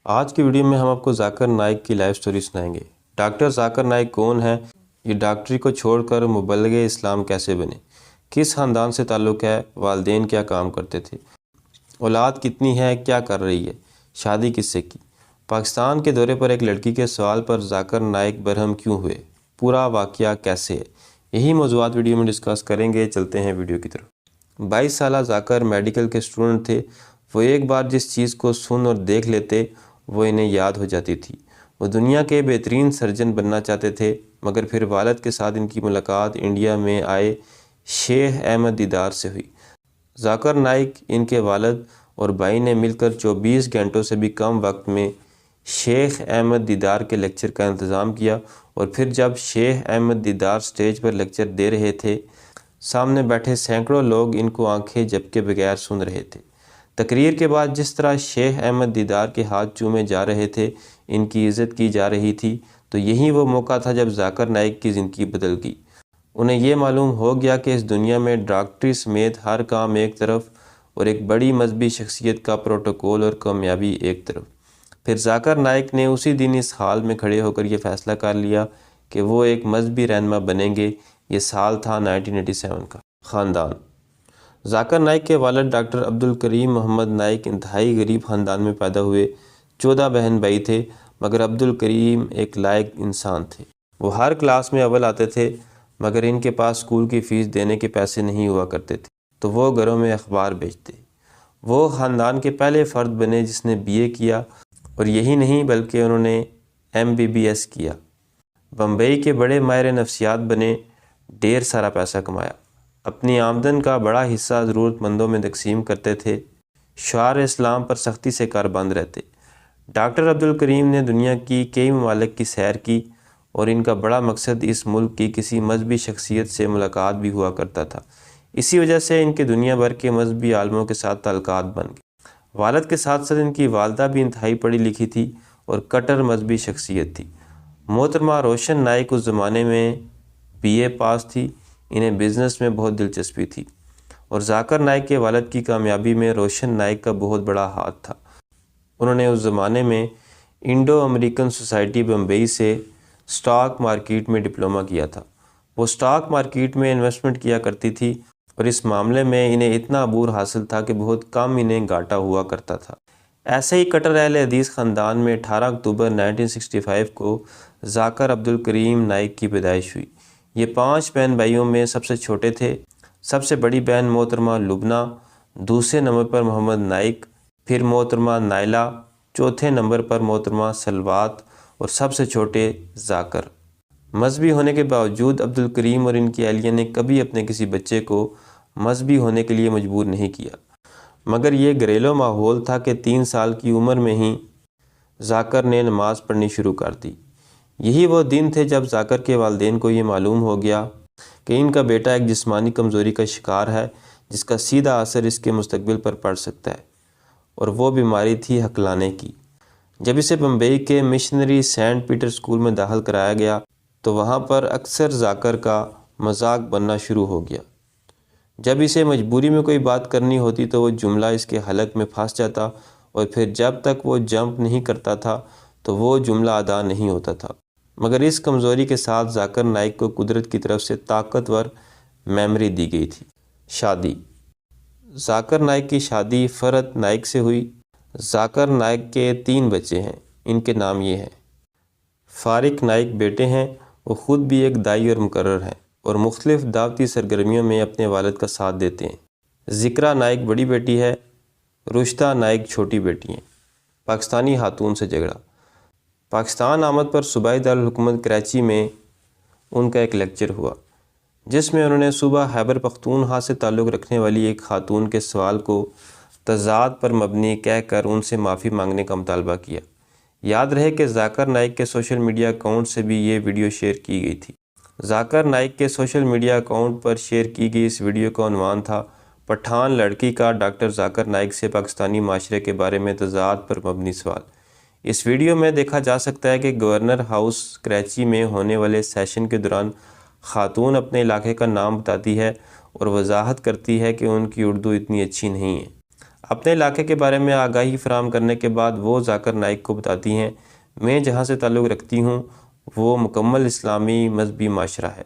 آج کی ویڈیو میں ہم آپ کو ذاکر نائک کی لائف سٹوری سنائیں گے۔ ڈاکٹر ذاکر نائک کون ہے؟ یہ ڈاکٹری کو چھوڑ کر مبلغ اسلام کیسے بنے؟ کس خاندان سے تعلق ہے؟ والدین کیا کام کرتے تھے؟ اولاد کتنی ہے؟ کیا کر رہی ہے؟ شادی کس سے کی؟ پاکستان کے دورے پر ایک لڑکی کے سوال پر ذاکر نائک برہم کیوں ہوئے؟ پورا واقعہ کیسے ہے؟ یہی موضوعات ویڈیو میں ڈسکس کریں گے۔ چلتے ہیں ویڈیو کی طرف۔ 22 سالہ ذاکر میڈیکل کے اسٹوڈنٹ تھے۔ وہ ایک بار جس چیز کو سن اور دیکھ لیتے وہ انہیں یاد ہو جاتی تھی۔ وہ دنیا کے بہترین سرجن بننا چاہتے تھے، مگر پھر والد کے ساتھ ان کی ملاقات انڈیا میں آئے شیخ احمد دیدار سے ہوئی۔ ذاکر نائک ان کے والد اور بھائی نے مل کر 24 گھنٹوں سے بھی کم وقت میں شیخ احمد دیدار کے لیکچر کا انتظام کیا، اور پھر جب شیخ احمد دیدار سٹیج پر لیکچر دے رہے تھے، سامنے بیٹھے سینکڑوں لوگ ان کو آنکھیں جھپکے بغیر سن رہے تھے۔ تقریر کے بعد جس طرح شیخ احمد دیدار کے ہاتھ چومے جا رہے تھے، ان کی عزت کی جا رہی تھی، تو یہی وہ موقع تھا جب ذاکر نائک کی زندگی بدل گئی۔ انہیں یہ معلوم ہو گیا کہ اس دنیا میں ڈاکٹری سمیت ہر کام ایک طرف اور ایک بڑی مذہبی شخصیت کا پروٹوکول اور کامیابی ایک طرف۔ پھر ذاکر نائک نے اسی دن اس حال میں کھڑے ہو کر یہ فیصلہ کر لیا کہ وہ ایک مذہبی رہنما بنیں گے۔ یہ سال تھا 1987 کا۔ خاندان۔ ذاکر نائک کے والد ڈاکٹر عبدالکریم محمد نائک انتہائی غریب خاندان میں پیدا ہوئے۔ 14 بہن بھائی تھے، مگر عبدالکریم ایک لائق انسان تھے۔ وہ ہر کلاس میں اول آتے تھے، مگر ان کے پاس اسکول کی فیس دینے کے پیسے نہیں ہوا کرتے تھے، تو وہ گھروں میں اخبار بیچتے۔ وہ خاندان کے پہلے فرد بنے جس نے BA کیا، اور یہی نہیں بلکہ انہوں نے MBBS کیا۔ بمبئی کے بڑے ماہر نفسیات بنے، ڈھیر سارا پیسہ کمایا۔ اپنی آمدن کا بڑا حصہ ضرورت مندوں میں تقسیم کرتے تھے۔ شعار اسلام پر سختی سے کاربند رہتے۔ ڈاکٹر عبدالکریم نے دنیا کی کئی ممالک کی سیر کی، اور ان کا بڑا مقصد اس ملک کی کسی مذہبی شخصیت سے ملاقات بھی ہوا کرتا تھا۔ اسی وجہ سے ان کے دنیا بھر کے مذہبی عالموں کے ساتھ تعلقات بن گئے۔ والد کے ساتھ ساتھ ان کی والدہ بھی انتہائی پڑھی لکھی تھی اور کٹر مذہبی شخصیت تھی۔ محترمہ روشن نائک اس زمانے میں BA پاس تھی۔ انہیں بزنس میں بہت دلچسپی تھی، اور ذاکر نائک کے والد کی کامیابی میں روشن نائک کا بہت بڑا ہاتھ تھا۔ انہوں نے اس زمانے میں انڈو امریکن سوسائٹی بمبئی سے سٹاک مارکیٹ میں ڈپلومہ کیا تھا۔ وہ سٹاک مارکیٹ میں انویسٹمنٹ کیا کرتی تھی، اور اس معاملے میں انہیں اتنا عبور حاصل تھا کہ بہت کم انہیں گھاٹا ہوا کرتا تھا۔ ایسے ہی کٹر اہل حدیث خاندان میں 18 اکتوبر 1965 کو ذاکر عبدالکریم نائک کی پیدائش ہوئی۔ یہ 5 بہن بھائیوں میں سب سے چھوٹے تھے۔ سب سے بڑی بہن محترمہ لبنہ، دوسرے نمبر پر محمد نائک، پھر محترمہ نائلہ، چوتھے نمبر پر محترمہ سلوات، اور سب سے چھوٹے ذاکر۔ مذہبی ہونے کے باوجود عبدالکریم اور ان کی اہلیہ نے کبھی اپنے کسی بچے کو مذہبی ہونے کے لیے مجبور نہیں کیا، مگر یہ گھریلو ماحول تھا کہ 3 سال کی عمر میں ہی ذاکر نے نماز پڑھنی شروع کر دی۔ یہی وہ دن تھے جب ذاکر کے والدین کو یہ معلوم ہو گیا کہ ان کا بیٹا ایک جسمانی کمزوری کا شکار ہے، جس کا سیدھا اثر اس کے مستقبل پر پڑ سکتا ہے، اور وہ بیماری تھی ہکلانے کی۔ جب اسے بمبئی کے مشنری سینٹ پیٹر اسکول میں داخل کرایا گیا، تو وہاں پر اکثر ذاکر کا مذاق بننا شروع ہو گیا۔ جب اسے مجبوری میں کوئی بات کرنی ہوتی تو وہ جملہ اس کے حلق میں پھنس جاتا، اور پھر جب تک وہ جمپ نہیں کرتا تھا تو وہ جملہ ادا نہیں ہوتا تھا۔ مگر اس کمزوری کے ساتھ ذاکر نائک کو قدرت کی طرف سے طاقتور میموری دی گئی تھی۔ شادی۔ ذاکر نائک کی شادی فرحت نائک سے ہوئی۔ ذاکر نائک کے 3 بچے ہیں۔ ان کے نام یہ ہیں: فارق نائک بیٹے ہیں، وہ خود بھی ایک داعی اور مقرر ہیں، اور مختلف دعوتی سرگرمیوں میں اپنے والد کا ساتھ دیتے ہیں۔ ذکرہ نائک بڑی بیٹی ہے، رشتہ نائک چھوٹی بیٹی ہیں۔ پاکستانی خاتون سے جھگڑا۔ پاکستان آمد پر صوبائی دارالحکومت کراچی میں ان کا ایک لیکچر ہوا، جس میں انہوں نے صوبہ خیبر پختونخوا سے تعلق رکھنے والی ایک خاتون کے سوال کو تضاد پر مبنی کہہ کر ان سے معافی مانگنے کا مطالبہ کیا۔ یاد رہے کہ ذاکر نائک کے سوشل میڈیا اکاؤنٹ سے بھی یہ ویڈیو شیئر کی گئی تھی۔ ذاکر نائک کے سوشل میڈیا اکاؤنٹ پر شیئر کی گئی اس ویڈیو کا عنوان تھا: پٹھان لڑکی کا ڈاکٹر ذاکر نائک سے پاکستانی معاشرے کے بارے میں تضاد پر مبنی سوال۔ اس ویڈیو میں دیکھا جا سکتا ہے کہ گورنر ہاؤس کراچی میں ہونے والے سیشن کے دوران خاتون اپنے علاقے کا نام بتاتی ہے اور وضاحت کرتی ہے کہ ان کی اردو اتنی اچھی نہیں ہے۔ اپنے علاقے کے بارے میں آگاہی فراہم کرنے کے بعد وہ ذاکر نائک کو بتاتی ہیں، میں جہاں سے تعلق رکھتی ہوں وہ مکمل اسلامی مذہبی معاشرہ ہے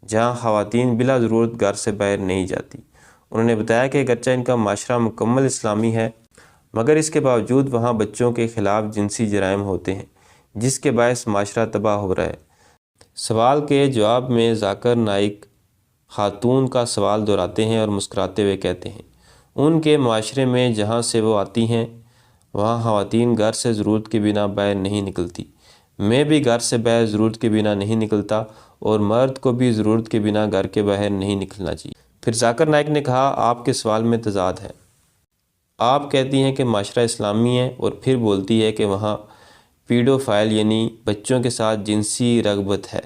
جہاں خواتین بلا ضرورت گھر سے باہر نہیں جاتی۔ انہوں نے بتایا کہ اگرچہ ان کا معاشرہ مکمل اسلامی ہے مگر اس کے باوجود وہاں بچوں کے خلاف جنسی جرائم ہوتے ہیں جس کے باعث معاشرہ تباہ ہو رہا ہے۔ سوال کے جواب میں ذاکر نائک خاتون کا سوال دہراتے ہیں اور مسکراتے ہوئے کہتے ہیں، ان کے معاشرے میں جہاں سے وہ آتی ہیں وہاں خواتین گھر سے ضرورت کے بنا باہر نہیں نکلتی۔ میں بھی گھر سے باہر ضرورت کے بنا نہیں نکلتا اور مرد کو بھی ضرورت کے بنا گھر کے باہر نہیں نکلنا چاہیے۔ پھر ذاکر نائک نے کہا، آپ کے سوال میں تضاد ہے۔ آپ کہتی ہیں کہ معاشرہ اسلامی ہے اور پھر بولتی ہے کہ وہاں پیڈو فائل یعنی بچوں کے ساتھ جنسی رغبت ہے۔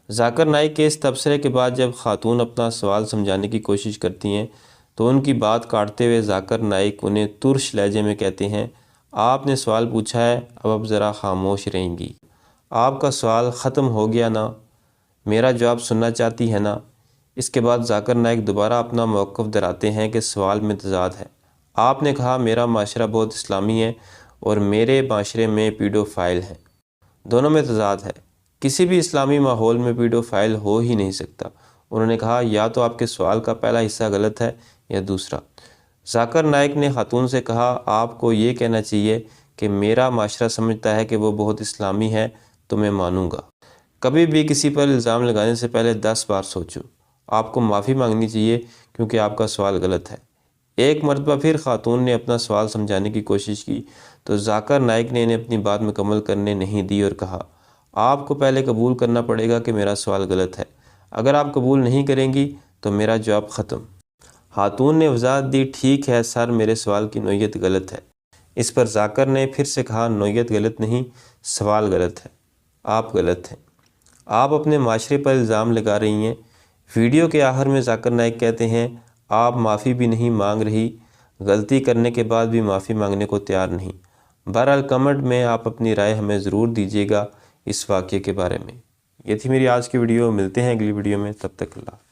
ذاکر نائک کے اس تبصرے کے بعد جب خاتون اپنا سوال سمجھانے کی کوشش کرتی ہیں تو ان کی بات کاٹتے ہوئے ذاکر نائک انہیں ترش لہجے میں کہتے ہیں، آپ نے سوال پوچھا ہے، اب ذرا خاموش رہیں گی۔ آپ کا سوال ختم ہو گیا نا؟ میرا جواب سننا چاہتی ہے نا؟ اس کے بعد ذاکر نائک دوبارہ اپنا موقف دہراتے ہیں کہ سوال میں تضاد ہے۔ آپ نے کہا میرا معاشرہ بہت اسلامی ہے اور میرے معاشرے میں پیڈو فائل ہیں۔ دونوں میں تضاد ہے، کسی بھی اسلامی ماحول میں پیڈو فائل ہو ہی نہیں سکتا۔ انہوں نے کہا یا تو آپ کے سوال کا پہلا حصہ غلط ہے یا دوسرا۔ ذاکر نائک نے خاتون سے کہا، آپ کو یہ کہنا چاہیے کہ میرا معاشرہ سمجھتا ہے کہ وہ بہت اسلامی ہے تو میں مانوں گا۔ کبھی بھی کسی پر الزام لگانے سے پہلے 10 بار سوچو۔ آپ کو معافی مانگنی چاہیے کیونکہ آپ کا سوال غلط ہے۔ ایک مرتبہ پھر خاتون نے اپنا سوال سمجھانے کی کوشش کی تو ذاکر نائک نے انہیں اپنی بات مکمل کرنے نہیں دی اور کہا، آپ کو پہلے قبول کرنا پڑے گا کہ میرا سوال غلط ہے۔ اگر آپ قبول نہیں کریں گی تو میرا جواب ختم۔ خاتون نے وضاحت دی، ٹھیک ہے سر، میرے سوال کی نوعیت غلط ہے۔ اس پر ذاکر نے پھر سے کہا، نوعیت غلط نہیں، سوال غلط ہے، آپ غلط ہیں۔ آپ اپنے معاشرے پر الزام لگا رہی ہیں۔ ویڈیو کے آخر میں ذاکر نائک کہتے ہیں، آپ معافی بھی نہیں مانگ رہی، غلطی کرنے کے بعد بھی معافی مانگنے کو تیار نہیں۔ بہرحال کمنٹ میں آپ اپنی رائے ہمیں ضرور دیجیے گا اس واقعے کے بارے میں۔ یہ تھی میری آج کی ویڈیو، ملتے ہیں اگلی ویڈیو میں، تب تک اللہ۔